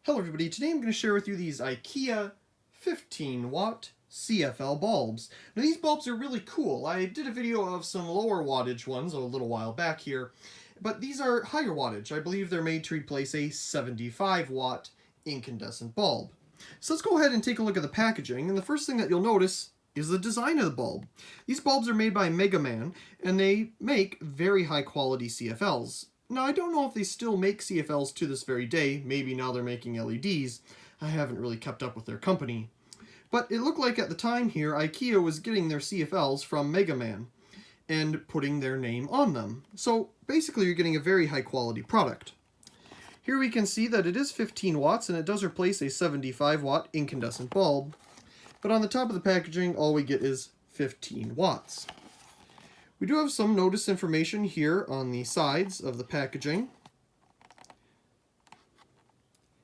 Hello everybody, today I'm going to share with you these IKEA 15-watt CFL bulbs. Now these bulbs are really cool. I did a video of some lower wattage ones a little while back here, but these are higher wattage. I believe they're made to replace a 75-watt incandescent bulb. So let's go ahead and take a look at the packaging, and the first thing that you'll notice is the design of the bulb. These bulbs are made by MegaMan, and they make very high quality CFLs. Now, I don't know if they still make CFLs to this very day. Maybe now they're making LEDs. I haven't really kept up with their company. But it looked like at the time here, IKEA was getting their CFLs from MegaMan and putting their name on them. So basically, you're getting a very high quality product. Here we can see that it is 15 watts and it does replace a 75-watt incandescent bulb. But on the top of the packaging, all we get is 15 watts. We do have some notice information here on the sides of the packaging.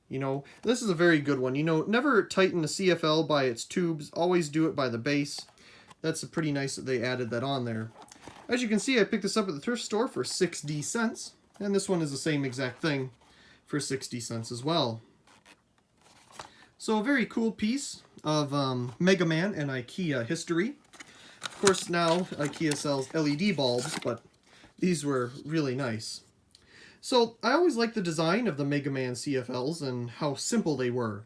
This is a very good one. Never tighten a CFL by its tubes. Always do it by the base. That's pretty nice that they added that on there. As you can see, I picked this up at the thrift store for 60 cents. And this one is the same exact thing for 60 cents as well. So a very cool piece of MegaMan and IKEA history. Of course, now IKEA sells LED bulbs, but these were really nice. So I always liked the design of the MegaMan CFLs and how simple they were.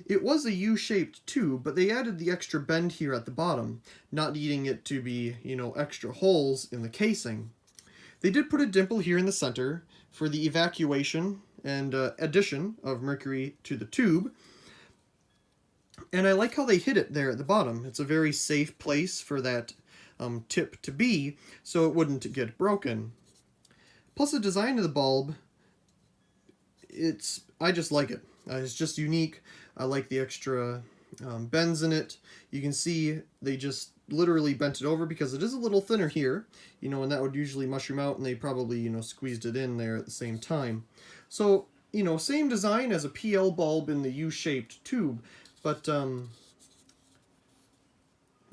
It was a U-shaped tube, but they added the extra bend here at the bottom, not needing it to be, extra holes in the casing. They did put a dimple here in the center for the evacuation and addition of mercury to the tube. And I like how they hid it there at the bottom. It's a very safe place for that tip to be, so it wouldn't get broken. Plus the design of the bulb, I just like it. It's just unique. I like the extra bends in it. You can see they just literally bent it over because it is a little thinner here, and that would usually mushroom out, and they probably, squeezed it in there at the same time. So, same design as a PL bulb in the U-shaped tube, but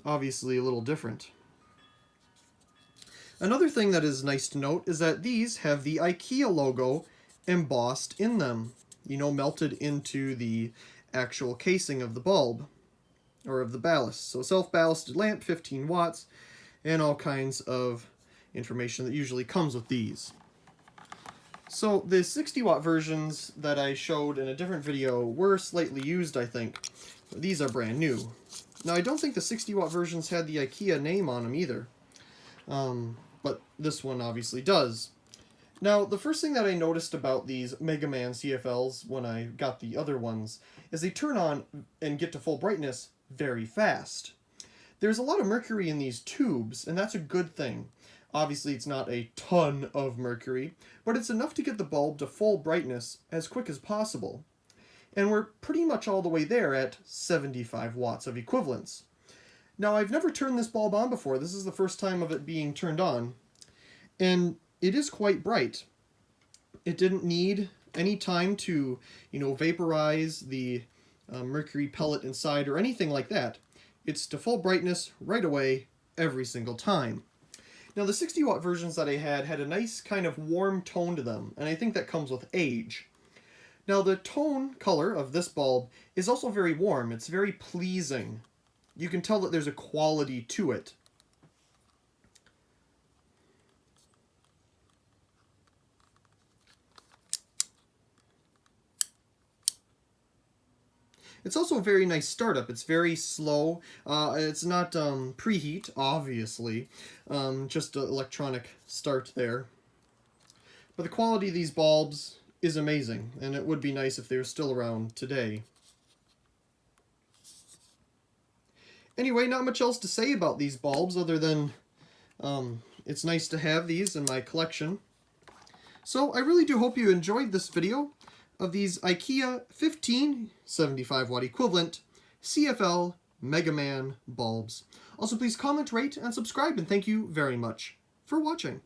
obviously a little different. Another thing that is nice to note is that these have the IKEA logo embossed in them, melted into the actual casing of the bulb, or of the ballast. So self-ballasted lamp, 15 watts, and all kinds of information that usually comes with these. So the 60-watt versions that I showed in a different video were slightly used, I think. These are brand new. Now, I don't think the 60-watt versions had the IKEA name on them either. But this one obviously does. Now, the first thing that I noticed about these MegaMan CFLs when I got the other ones is they turn on and get to full brightness very fast. There's a lot of mercury in these tubes, and that's a good thing. Obviously, it's not a ton of mercury, but it's enough to get the bulb to full brightness as quick as possible. And we're pretty much all the way there at 75 watts of equivalence. Now, I've never turned this bulb on before. This is the first time of it being turned on. And it is quite bright. It didn't need any time to, vaporize the mercury pellet inside or anything like that. It's to full brightness right away every single time. Now, the 60-watt versions that I had a nice kind of warm tone to them, and I think that comes with age. Now, the tone color of this bulb is also very warm. It's very pleasing. You can tell that there's a quality to it. It's also a very nice startup. It's very slow. It's not preheat, obviously. Just an electronic start there. But the quality of these bulbs is amazing, and it would be nice if they were still around today. Anyway, not much else to say about these bulbs other than it's nice to have these in my collection. So I really do hope you enjoyed this video of these IKEA 15 75-watt equivalent CFL MegaMan bulbs. Also, please comment, rate, and subscribe, and thank you very much for watching.